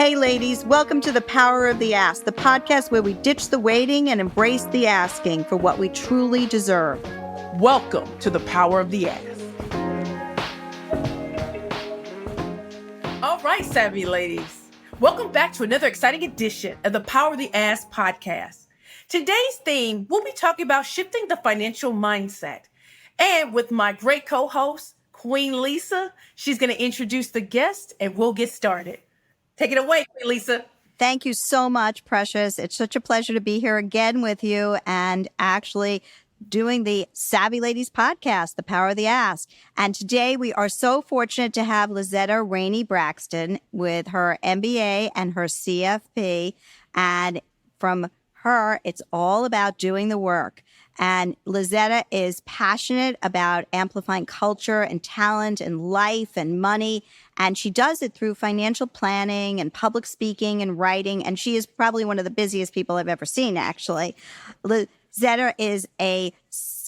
Hey ladies, welcome to The Power of the Ask, the podcast where we ditch the waiting and embrace the asking for what we truly deserve. Welcome to The Power of the Ask. All right, savvy ladies. Welcome back to another exciting edition of The Power of the Ask podcast. Today's theme, we'll be talking about shifting the financial mindset. And with my great co-host, Queen Lisa, she's going to introduce the guest and we'll get started. Take it away, Queen Lisa. Thank you so much, Precious. It's such a pleasure to be here again with you and actually doing the Savvy Ladies podcast, The Power of the Ask. And today we are so fortunate to have Lazetta Rainey Braxton with her MBA and her CFP. And from her, it's all about doing the work. And Lazetta is passionate about amplifying culture and talent and life and money. And she does it through financial planning and public speaking and writing. And she is probably one of the busiest people I've ever seen, actually. Lazetta is a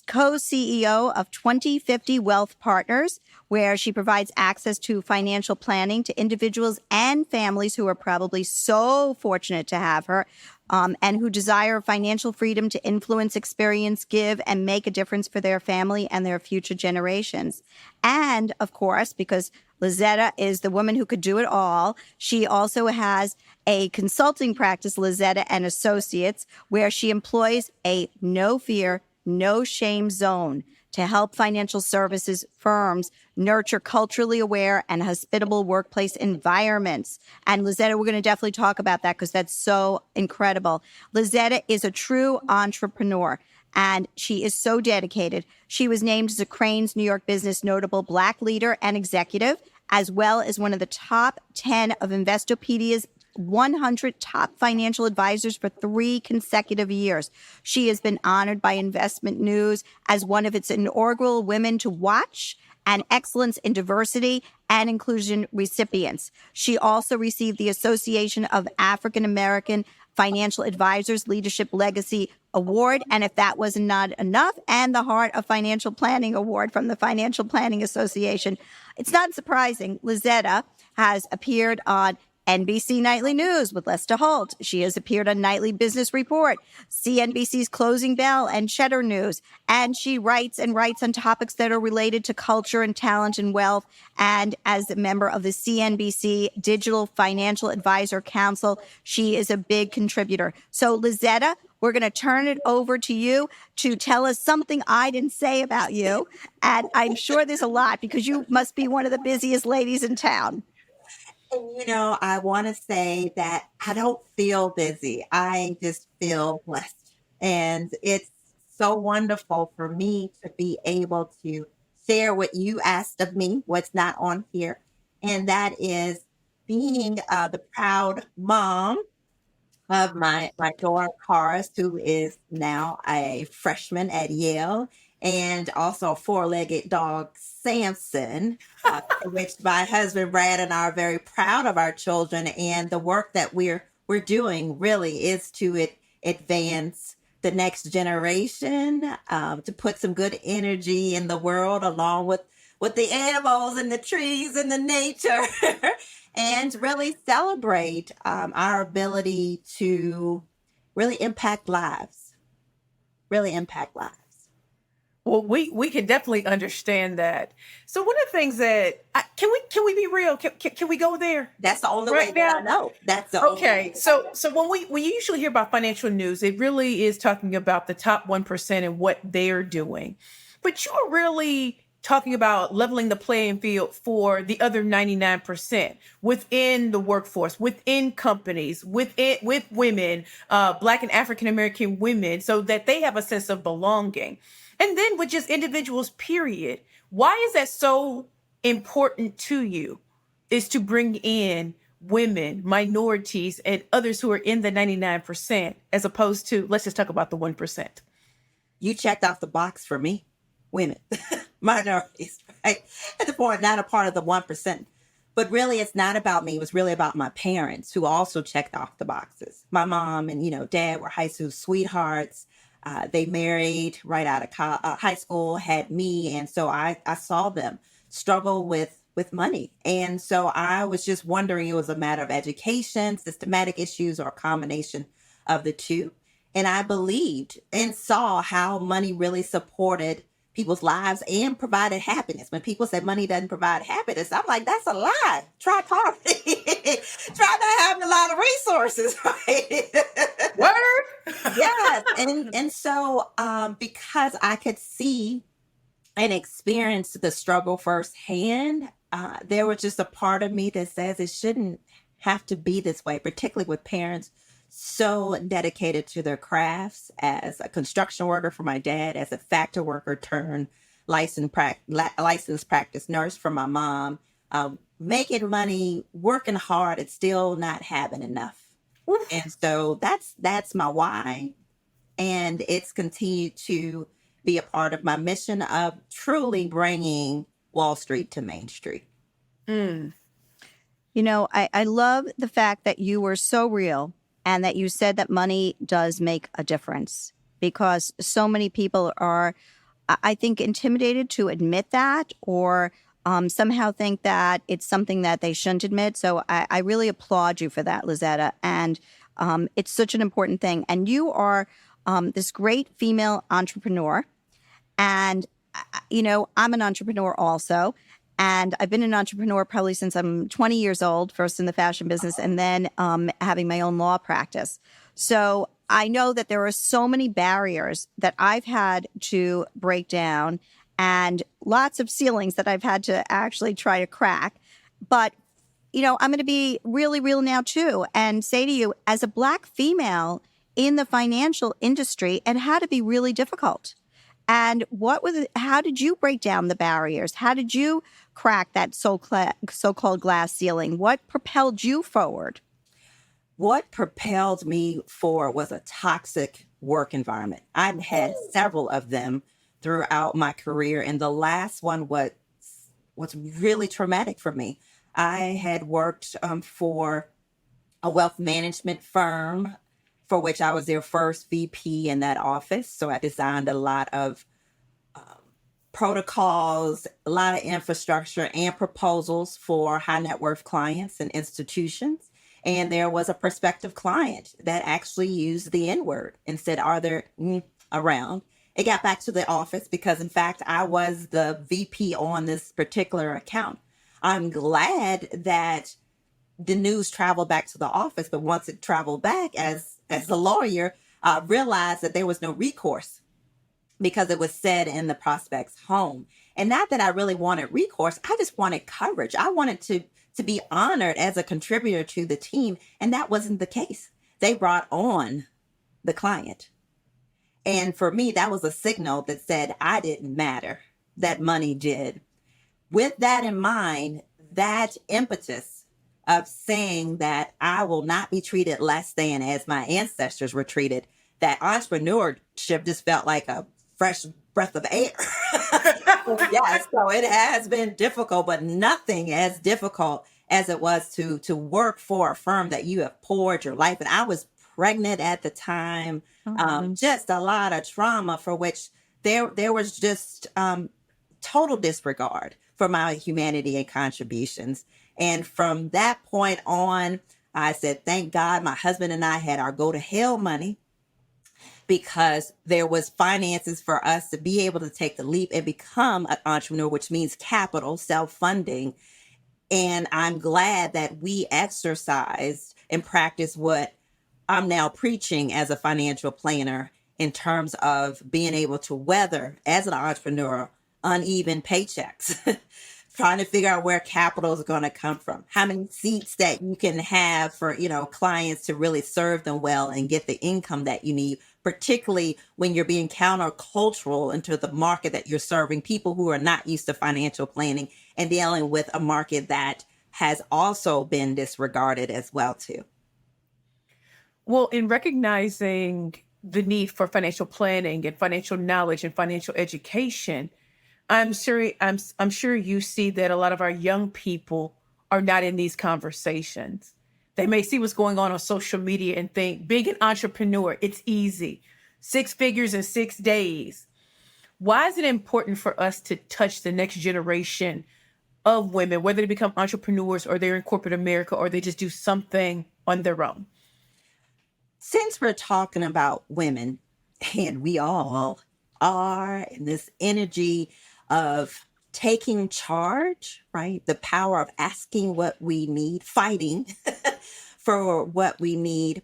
co-CEO of 2050 Wealth Partners, where she provides access to financial planning to individuals and families who are probably so fortunate to have her, and who desire financial freedom to influence, experience, give, and make a difference for their family and their future generations. And, of course, because Lazetta is the woman who could do it all, she also has a consulting practice, Lazetta Associates, where she employs a no-fear, no-shame zone to help financial services firms nurture culturally aware and hospitable workplace environments. And Lazetta, we're going to definitely talk about that because that's so incredible. Lazetta is a true entrepreneur, and she is so dedicated. She was named as a Crain's New York Business Notable Black Leader and Executive, as well as one of the top 10 of Investopedia's 100 top financial advisors for 3 consecutive years. She has been honored by Investment News as one of its inaugural Women to Watch and Excellence in Diversity and Inclusion recipients. She also received the Association of African American Financial Advisors Leadership Legacy Award, and if that was not enough, and the Heart of Financial Planning Award from the Financial Planning Association. It's not surprising Lazetta has appeared on NBC Nightly News with Lester Holt. She has appeared on Nightly Business Report, CNBC's Closing Bell, and Cheddar News. And she writes on topics that are related to culture and talent and wealth. And as a member of the CNBC Digital Financial Advisor Council, she is a big contributor. So Lazetta, we're going to turn it over to you to tell us something I didn't say about you. And I'm sure there's a lot because you must be one of the busiest ladies in town. And I want to say that I don't feel busy. I just feel blessed. And it's so wonderful for me to be able to share what you asked of me, what's not on here. And that is being the proud mom of my daughter, Karis, who is now a freshman at Yale, and also a 4-legged dog, Samson, which my husband Brad and I are very proud of our children. And the work that we're doing really is to advance the next generation, to put some good energy in the world along with the animals and the trees and the nature, and really celebrate our ability to really impact lives. Well, we can definitely understand that. So one of the things that can we be real? Can we go there? That's the only Right way that now? I know. That's the Okay. So when you usually hear about financial news, it really is talking about the top 1% and what they're doing. But you're really talking about leveling the playing field for the other 99% within the workforce, within companies, with women, Black and African American women, so that they have a sense of belonging. And then with just individuals, period. Why is that so important to you? Is to bring in women, minorities, and others who are in the 99%, as opposed to, let's just talk about the 1%. You checked off the box for me. Women, minorities, right? At the point, not a part of the 1%. But really, it's not about me. It was really about my parents, who also checked off the boxes. My mom and, dad were high school sweethearts. They married right out of high school, had me. And so I saw them struggle with with money. And so I was just wondering, it was a matter of education, systematic issues, or a combination of the two. And I believed and saw how money really supported people's lives and provided happiness. When people said money doesn't provide happiness, I'm like, that's a lie. Try poverty. Try not having a lot of resources, right? Word. Yes. And so because I could see and experience the struggle firsthand, there was just a part of me that says it shouldn't have to be this way, particularly with parents so dedicated to their crafts. As a construction worker for my dad, as a factory worker turned licensed practice nurse for my mom, making money, working hard, and still not having enough. And so that's my why. And it's continued to be a part of my mission of truly bringing Wall Street to Main Street. Mm. You know, I love the fact that you were so real and that you said that money does make a difference, because so many people are, I think, intimidated to admit that, or somehow think that it's something that they shouldn't admit. So I really applaud you for that, Lazetta. And it's such an important thing. And you are this great female entrepreneur. And, you know, I'm an entrepreneur also. And I've been an entrepreneur probably since I'm 20 years old, first in the fashion business and then having my own law practice. So I know that there are so many barriers that I've had to break down and lots of ceilings that I've had to actually try to crack. But, you know, I'm going to be really real now too and say to you, as a Black female in the financial industry, it had to be really difficult. And how did you break down the barriers? How did you crack that so-called glass ceiling? What propelled you forward? What propelled me forward was a toxic work environment. I've had several of them throughout my career, and the last one was really traumatic for me. I had worked for a wealth management firm, for which I was their first VP in that office. So I designed a lot of protocols, a lot of infrastructure and proposals for high net worth clients and institutions. And there was a prospective client that actually used the N word and said, "Are there around?" It got back to the office because, in fact, I was the VP on this particular account. I'm glad that the news traveled back to the office, but once it traveled back, as a lawyer, realized that there was no recourse because it was said in the prospect's home. And not that I really wanted recourse, I just wanted coverage. I wanted to be honored as a contributor to the team, and that wasn't the case. They brought on the client. And for me, that was a signal that said I didn't matter, that money did. With that in mind, that impetus of saying that I will not be treated less than as my ancestors were treated, that entrepreneurship just felt like a fresh breath of air. Yes, so it has been difficult, but nothing as difficult as it was to work for a firm that you have poured your life. And I was pregnant at the time, just a lot of trauma for which there was just total disregard for my humanity and contributions. And from that point on, I said, thank God my husband and I had our go to hell money, because there was finances for us to be able to take the leap and become an entrepreneur, which means capital, self-funding. And I'm glad that we exercised and practiced what I'm now preaching as a financial planner in terms of being able to weather, as an entrepreneur, uneven paychecks. Trying to figure out where capital is going to come from, how many seats that you can have for, clients to really serve them well and get the income that you need, particularly when you're being countercultural into the market that you're serving, people who are not used to financial planning and dealing with a market that has also been disregarded as well, too. Well, in recognizing the need for financial planning and financial knowledge and financial education, I'm sure you see that a lot of our young people are not in these conversations. They may see what's going on social media and think, being an entrepreneur, it's easy. 6 figures in 6 days. Why is it important for us to touch the next generation of women, whether they become entrepreneurs or they're in corporate America or they just do something on their own? Since we're talking about women, and we all are in this energy of taking charge, right? The power of asking what we need, fighting for what we need.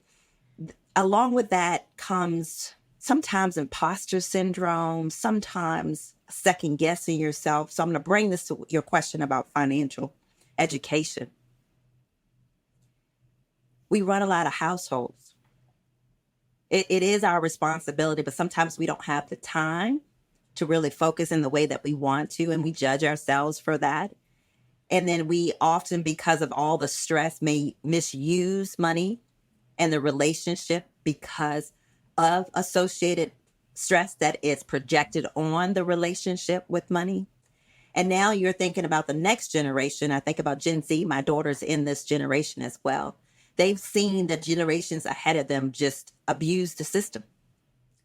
Along with that comes sometimes imposter syndrome, sometimes second guessing yourself. So I'm going to bring this to your question about financial education. We run a lot of households. It is our responsibility, but sometimes we don't have the time to really focus in the way that we want to, and we judge ourselves for that. And then we often, because of all the stress, may misuse money and the relationship because of associated stress that is projected on the relationship with money. And now you're thinking about the next generation. I think about Gen Z. My daughter's in this generation as well. They've seen the generations ahead of them just abuse the system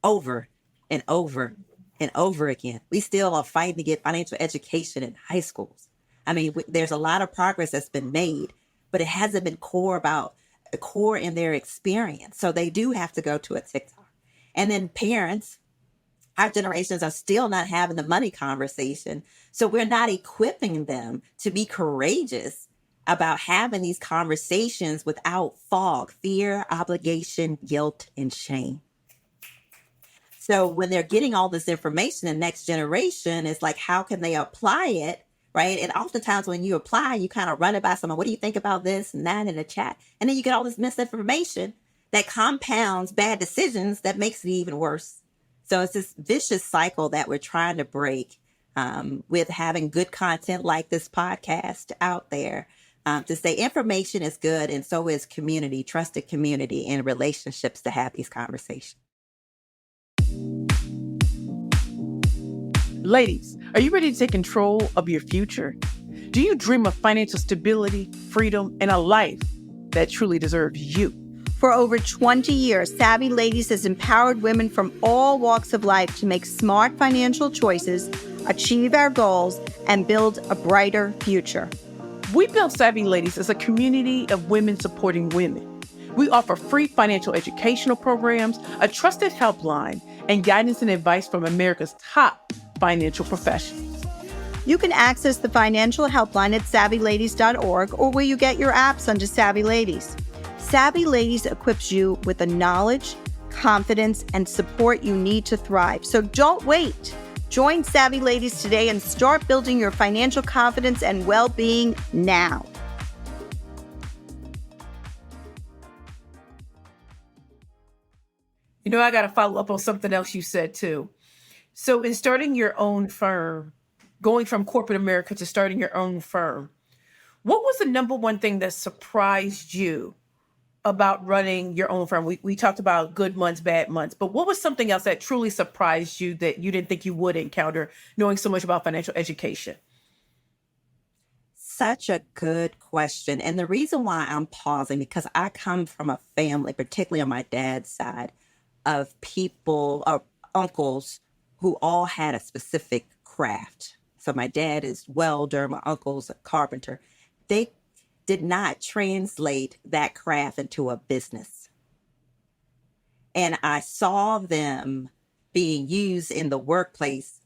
over and over and over again. We still are fighting to get financial education in high schools. I mean, there's a lot of progress that's been made, but it hasn't been core in their experience. So they do have to go to a TikTok. And then parents, our generations are still not having the money conversation. So we're not equipping them to be courageous about having these conversations without fog, fear, obligation, guilt, and shame. So when they're getting all this information, the next generation is like, how can they apply it? Right. And oftentimes when you apply, you kind of run it by someone. What do you think about this and that in the chat? And then you get all this misinformation that compounds bad decisions that makes it even worse. So it's this vicious cycle that we're trying to break with having good content like this podcast out there to say information is good and so is community, trusted community and relationships to have these conversations. Ladies, are you ready to take control of your future? Do you dream of financial stability, freedom, and a life that truly deserves you? For over 20 years, Savvy Ladies has empowered women from all walks of life to make smart financial choices, achieve our goals, and build a brighter future. We built Savvy Ladies as a community of women supporting women. We offer free financial educational programs, a trusted helpline, and guidance and advice from America's top financial professionals. You can access the financial helpline at savvyladies.org or where you get your apps under Savvy Ladies. Savvy Ladies equips you with the knowledge, confidence, and support you need to thrive. So don't wait. Join Savvy Ladies today and start building your financial confidence and well-being now. You know, I got to follow up on something else you said too. So in starting your own firm, going from corporate America to starting your own firm, what was the number one thing that surprised you about running your own firm? We talked about good months, bad months, but what was something else that truly surprised you that you didn't think you would encounter knowing so much about financial education? Such a good question. And the reason why I'm pausing, because I come from a family, particularly on my dad's side, of people or uncles who all had a specific craft. So my dad is welder, my uncle's a carpenter. They did not translate that craft into a business. And I saw them being used in the workplace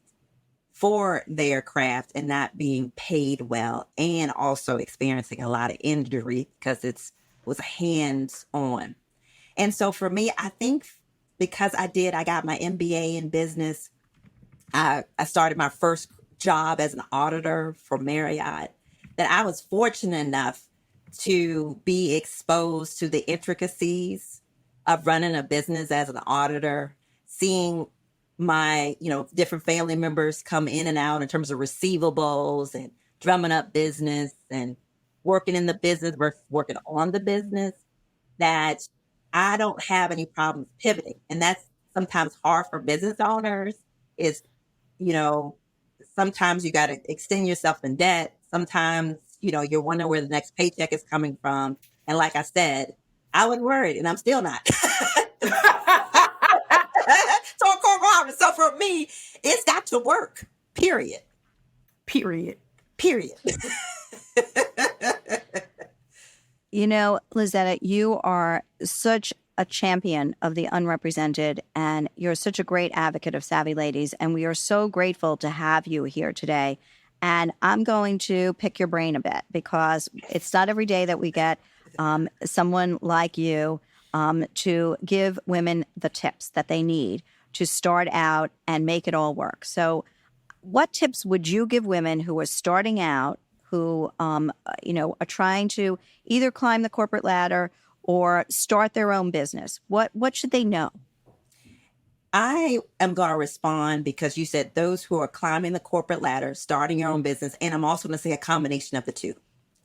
for their craft and not being paid well, and also experiencing a lot of injury because it was hands-on. And so for me, I think because I got my MBA in business. I started my first job as an auditor for Marriott, that I was fortunate enough to be exposed to the intricacies of running a business as an auditor, seeing my, different family members come in and out in terms of receivables and drumming up business and working in the business versus working on the business, that I don't have any problems pivoting. And that's sometimes hard for business owners is, sometimes you got to extend yourself in debt. Sometimes, you're wondering where the next paycheck is coming from. And like I said, I was worried and I'm still not. So for me, it's got to work, period. Period. period. You know, Lazetta, you are such a champion of the unrepresented, and you're such a great advocate of Savvy Ladies. And we are so grateful to have you here today. And I'm going to pick your brain a bit because it's not every day that we get someone like you to give women the tips that they need to start out and make it all work. So, what tips would you give women who are starting out, who are trying to either climb the corporate ladder or start their own business? What should they know? I am going to respond because you said those who are climbing the corporate ladder, starting your own business, and I'm also going to say a combination of the two.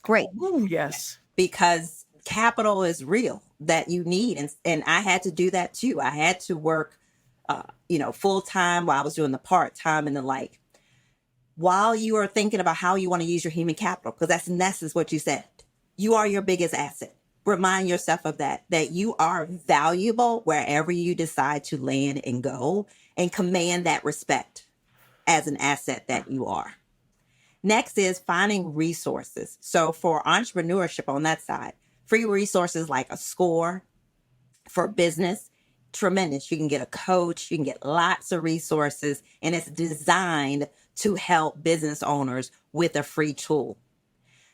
Great. Ooh, yes. Because capital is real that you need. And I had to do that too. I had to work, full time while I was doing the part time and the like. While you are thinking about how you want to use your human capital, because that's in essence what you said, you are your biggest asset. Remind yourself of that you are valuable wherever you decide to land and go, and command that respect as an asset that you are. Next is finding resources. So for entrepreneurship on that side, free resources like a score for business, tremendous. You can get a coach, you can get lots of resources, and it's designed to help business owners with a free tool.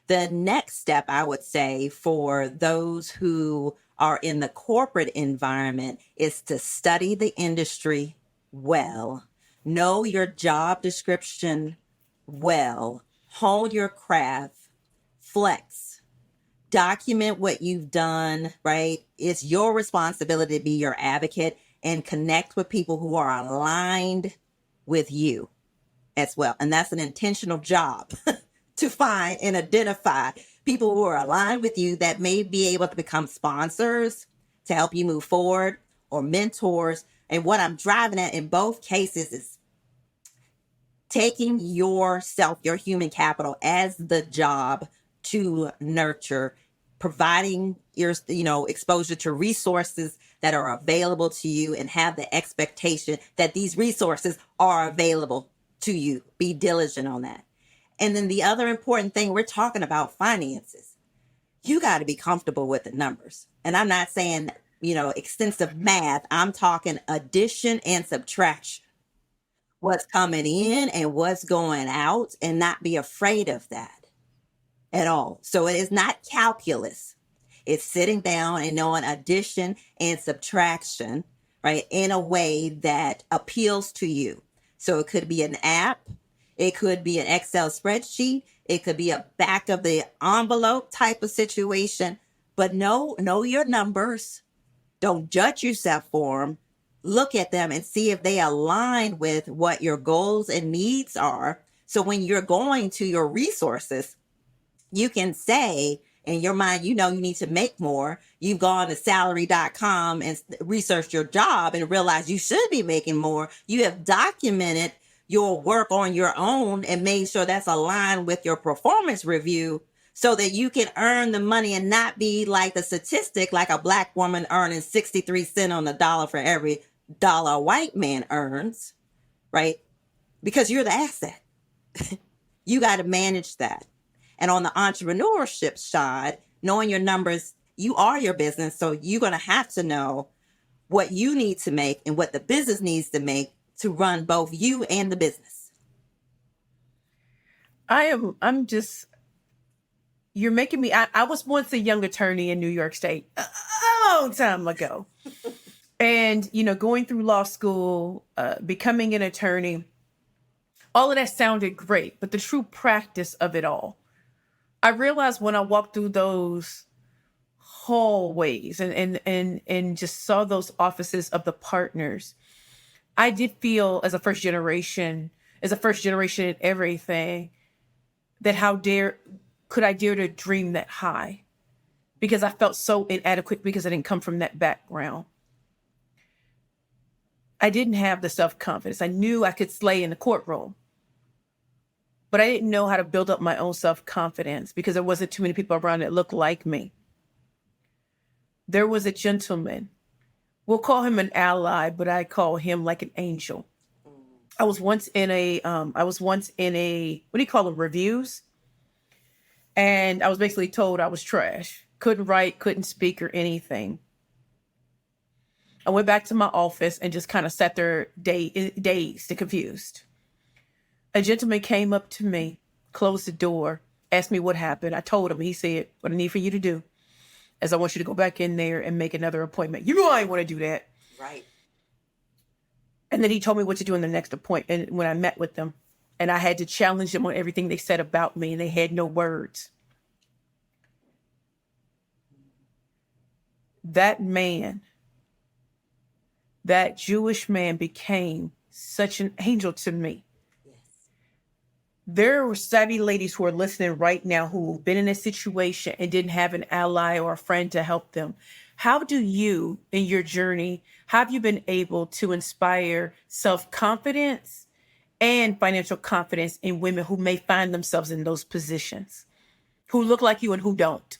The next step, I would say, for those who are in the corporate environment is to study the industry well, know your job description well, hone your craft, flex, document what you've done, right? It's your responsibility to be your advocate and connect with people who are aligned with you as well. And that's an intentional job to find and identify people who are aligned with you that may be able to become sponsors to help you move forward or mentors. And what I'm driving at in both cases is taking yourself, your human capital as the job to nurture, providing your, exposure to resources that are available to you and have the expectation that these resources are available to you. Be diligent on that. And then the other important thing, we're talking about finances. You got to be comfortable with the numbers. And I'm not saying, extensive math. I'm talking addition and subtraction. What's coming in and what's going out, and not be afraid of that at all. So it is not calculus. It's sitting down and knowing addition and subtraction, right, in a way that appeals to you. So it could be an app. It could be an Excel spreadsheet. It could be a back of the envelope type of situation. But know your numbers. Don't judge yourself for them. Look at them and see if they align with what your goals and needs are. So when you're going to your resources, you can say in your mind, you need to make more. You've gone to salary.com and researched your job and realized you should be making more. You have documented your work on your own and made sure that's aligned with your performance review so that you can earn the money and not be like the statistic, like a Black woman earning 63 cents on the dollar for every dollar a white man earns, right? Because you're the asset. You got to manage that. And on the entrepreneurship side, knowing your numbers, you are your business. So you're going to have to know what you need to make and what the business needs to make to run both you and the business. You're making me, I was once a young attorney in New York State a long time ago. And, going through law school, becoming an attorney, all of that sounded great, but the true practice of it all, I realized when I walked through those hallways and just saw those offices of the partners, I did feel as a first generation in everything, that could I dare to dream that high? Because I felt so inadequate because I didn't come from that background. I didn't have the self-confidence. I knew I could slay in the courtroom, but I didn't know how to build up my own self-confidence because there wasn't too many people around that looked like me. There was a gentleman. We'll call him an ally, but I call him like an angel. I was once in a, what do you call them? Reviews. And I was basically told I was trash. Couldn't write, couldn't speak or anything. I went back to my office and just kind of sat there dazed and confused. A gentleman came up to me, closed the door, asked me what happened. I told him. He said, what I need for you to do is I want you to go back in there and make another appointment. You know I ain't want to do that. Right. And then he told me what to do in the next appointment when I met with them. And I had to challenge them on everything they said about me, and they had no words. That man, that Jewish man, became such an angel to me. Yes. There were savvy ladies who are listening right now who've been in a situation and didn't have an ally or a friend to help them. How do you, in your journey, have you been able to inspire self-confidence and financial confidence in women who may find themselves in those positions, who look like you and who don't?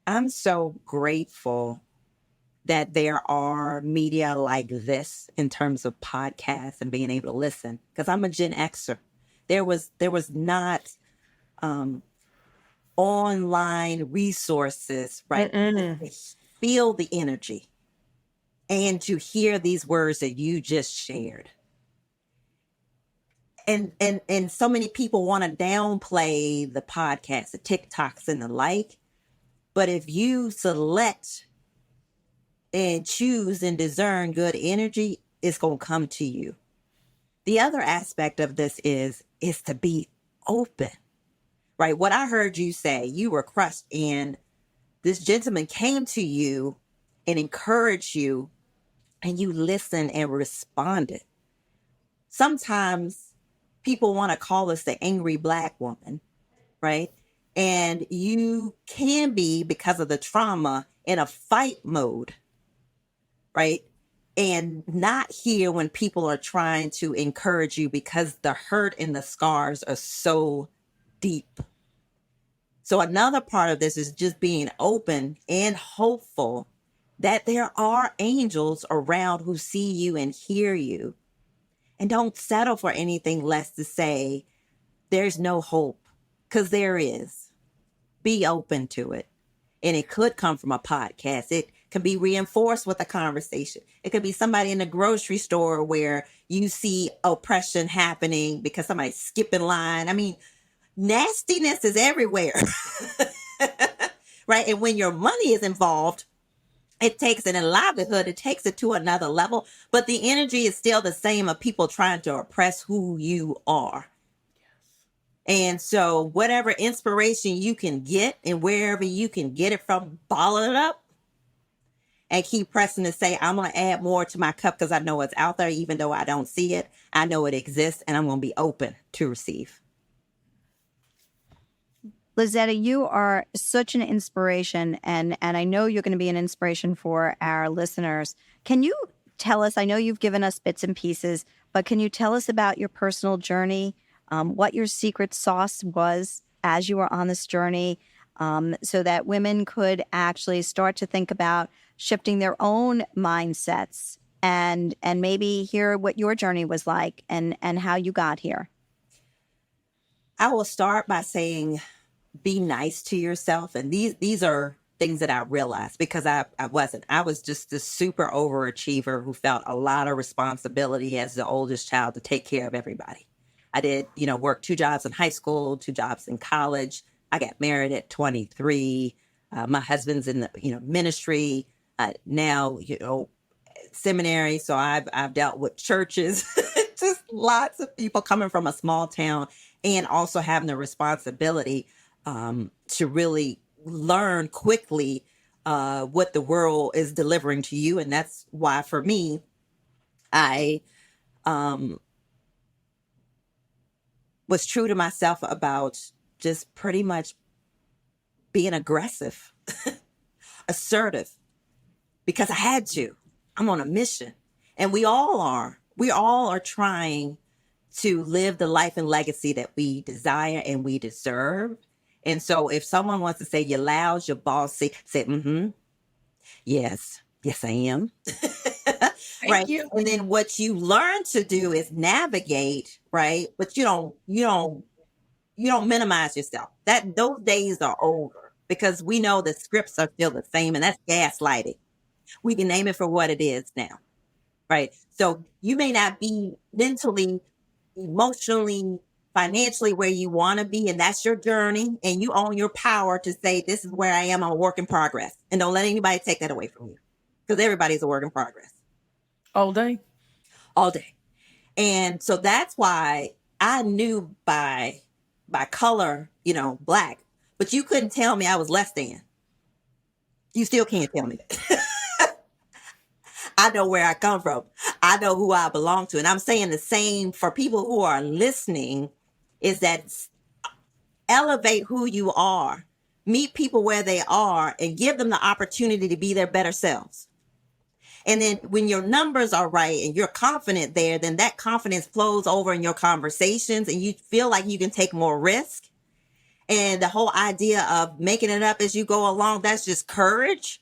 I'm so grateful that there are media like this in terms of podcasts and being able to listen, because I'm a Gen Xer. There was not online resources, right? To feel the energy and to hear these words that you just shared. And so many people want to downplay the podcasts, the TikToks and the like. But if you select and choose and discern good energy, it's going to come to you. The other aspect of this is to be open, right? What I heard you say, you were crushed, and this gentleman came to you and encouraged you, and you listened and responded. Sometimes people want to call us the angry Black woman, right? And you can be, because of the trauma, in a fight mode, right? And not hear when people are trying to encourage you because the hurt and the scars are so deep. So another part of this is just being open and hopeful that there are angels around who see you and hear you. And don't settle for anything less to say there's no hope, because there is. Be open to it. And it could come from a podcast. It can be reinforced with a conversation. It could be somebody in the grocery store where you see oppression happening because somebody's skipping line. I mean, nastiness is everywhere. Right? And when your money is involved, it takes it in livelihood. It takes it to another level. But the energy is still the same of people trying to oppress who you are. And so whatever inspiration you can get and wherever you can get it from, bottle it up and keep pressing to say, I'm going to add more to my cup because I know it's out there. Even though I don't see it, I know it exists, and I'm going to be open to receive. Lazetta, you are such an inspiration, and I know you're going to be an inspiration for our listeners. Can you tell us, I know you've given us bits and pieces, but can you tell us about your personal journey? What your secret sauce was as you were on this journey, so that women could actually start to think about shifting their own mindsets and maybe hear what your journey was like and how you got here. I will start by saying, be nice to yourself. And these are things that I realized because I wasn't. I was just this super overachiever who felt a lot of responsibility as the oldest child to take care of everybody. I did, work 2 jobs in high school, 2 jobs in college. I got married at 23. My husband's in the, ministry now, seminary. So I've dealt with churches, just lots of people coming from a small town, and also having the responsibility to really learn quickly what the world is delivering to you. And that's why, for me, I was true to myself about just pretty much being aggressive, assertive, because I had to. I'm on a mission, and we all are. We all are trying to live the life and legacy that we desire and we deserve. And so if someone wants to say you're loud, you're bossy, say, yes, I am. Right. You. And then what you learn to do is navigate, right? But you don't don't minimize yourself. Those days are over because we know the scripts are still the same, and that's gaslighting. We can name it for what it is now, right? So you may not be mentally, emotionally, financially where you want to be, and that's your journey, and you own your power to say, this is where I am. I'm a work in progress, and don't let anybody take that away from you, because everybody's a work in progress All day. all day. And so that's why I knew by color, black, but you couldn't tell me I was less than. You still can't tell me that. I know where I come from. I know who I belong to. And I'm saying the same for people who are listening, is that elevate who you are, meet people where they are, and give them the opportunity to be their better selves. And then when your numbers are right and you're confident there, then that confidence flows over in your conversations and you feel like you can take more risk. And the whole idea of making it up as you go along, that's just courage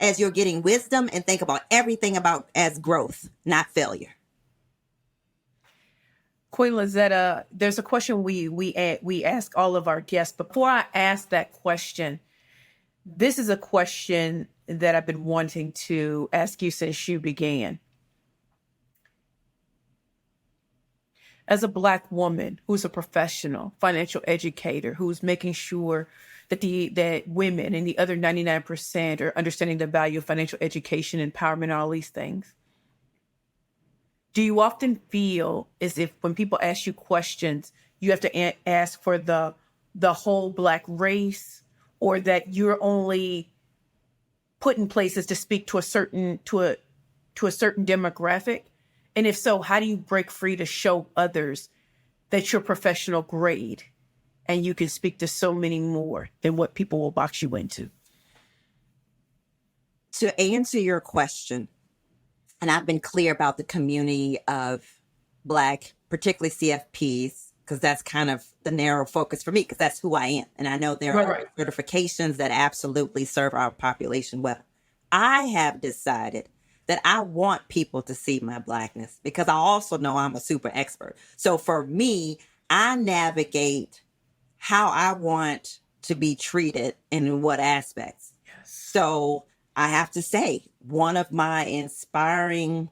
as you're getting wisdom, and think about everything about as growth, not failure. Queen Lazetta, there's a question we ask all of our guests. Before I ask that question, this is a question that I've been wanting to ask you since you began. As a Black woman who's a professional financial educator, who's making sure that women and the other 99% are understanding the value of financial education, empowerment, and all these things, do you often feel as if when people ask you questions, you have to ask for the whole Black race, or that you're only put in places to speak to a certain demographic? And if so, how do you break free to show others that you're professional grade and you can speak to so many more than what people will box you into? To answer your question, and I've been clear about the community of Black, particularly CFPs, because that's kind of the narrow focus for me, because that's who I am. And I know there are certifications that absolutely serve our population well. I have decided that I want people to see my Blackness, because I also know I'm a super expert. So for me, I navigate how I want to be treated and in what aspects. Yes. So I have to say, one of my inspiring,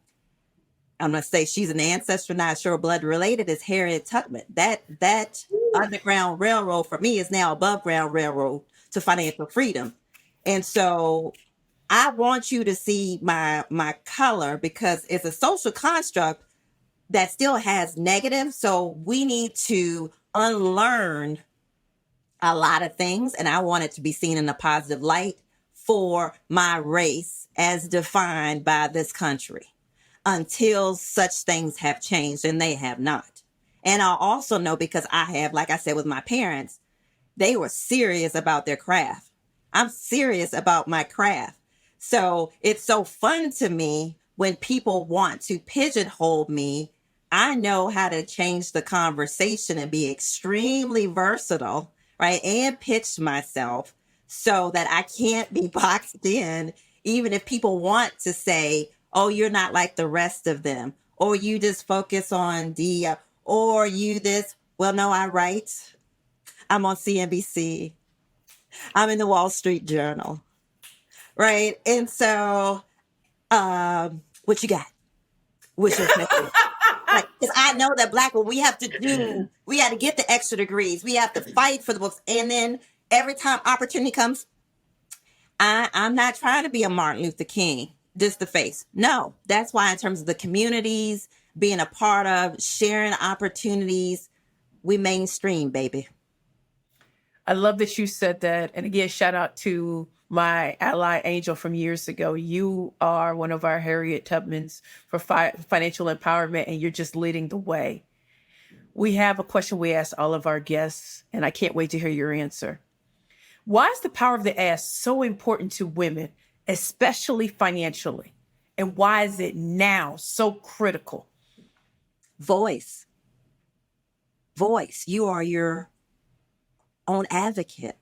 I'm going to say she's an ancestor, not sure blood related, is Harriet Tubman. That Underground Railroad for me is now above ground railroad to financial freedom. And so I want you to see my color, because it's a social construct that still has negative. So we need to unlearn a lot of things. And I want it to be seen in a positive light for my race as defined by this country, until such things have changed, and they have not. And I also know, because I have, like I said, with my parents, they were serious about their craft. I'm serious about my craft. So it's so fun to me when people want to pigeonhole me. I know how to change the conversation and be extremely versatile, right? And pitch myself so that I can't be boxed in, even if people want to say, oh, you're not like the rest of them, or you just focus on or you this. Well, no, I write. I'm on CNBC. I'm in the Wall Street Journal. Right. And so, what you got? What's your question? Because I know that Black, what we have to do, we have to get the extra degrees. We have to fight for the books. And then every time opportunity comes, I'm not trying to be a Martin Luther King, just the face. No, that's why in terms of the communities, being a part of, sharing opportunities, we mainstream, baby. I love that you said that. And again, shout out to my ally Angel from years ago. You are one of our Harriet Tubmans for financial empowerment, and you're just leading the way. We have a question we ask all of our guests, and I can't wait to hear your answer. Why is the power of the ask so important to women, especially financially? And why is it now so critical? Voice. You are your own advocate.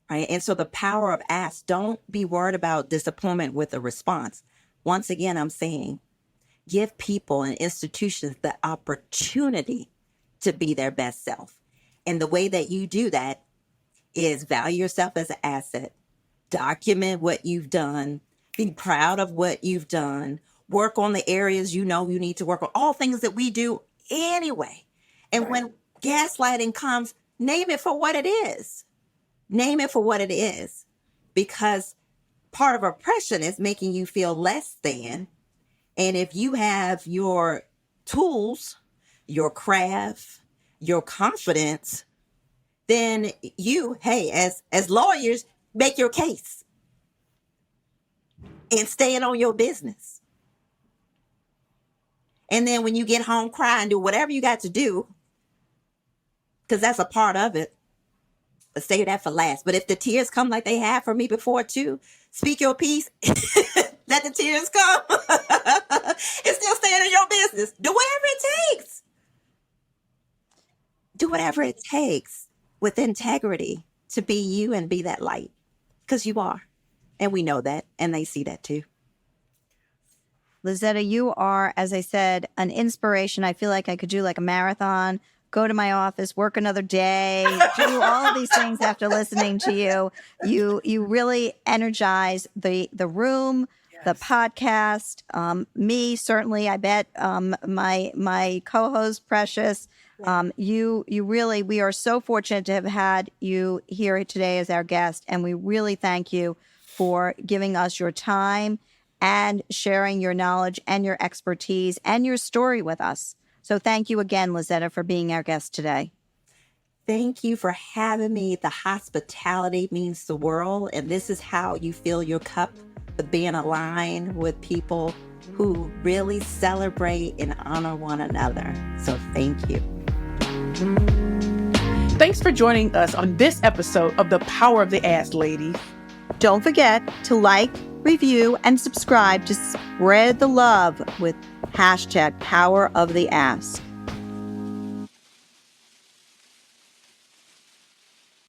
Right? And so the power of ask, don't be worried about disappointment with a response. Once again, I'm saying, give people and institutions the opportunity to be their best self. And the way that you do that is value yourself as an asset, document what you've done, be proud of what you've done, work on the areas you know you need to work on, all things that we do anyway. And when gaslighting comes, name it for what it is. Name it for what it is. Because part of oppression is making you feel less than. And if you have your tools, your craft, your confidence, then you, hey, as lawyers, make your case and stand on your business. And then when you get home, cry and do whatever you got to do, because that's a part of it. But save that for last. But if the tears come like they have for me before too, speak your piece. Let the tears come. And still stand in your business. Do whatever it takes. Do whatever it takes with integrity to be you and be that light. Because you are. And we know that. And they see that too. Lazetta, you are, as I said, an inspiration. I feel like I could do like a marathon, go to my office, work another day, do all of these things after listening to you. You really energize the room, the podcast, me, certainly, I bet, my co-host, Precious. You really, we are so fortunate to have had you here today as our guest. And we really thank you for giving us your time and sharing your knowledge and your expertise and your story with us. So thank you again, Lazetta, for being our guest today. Thank you for having me. The hospitality means the world. And this is how you fill your cup, with being aligned with people who really celebrate and honor one another. So thank you. Thanks for joining us on this episode of The Power of the Ass, ladies. Don't forget to like, review, and subscribe to spread the love with #PowerOfTheAsk.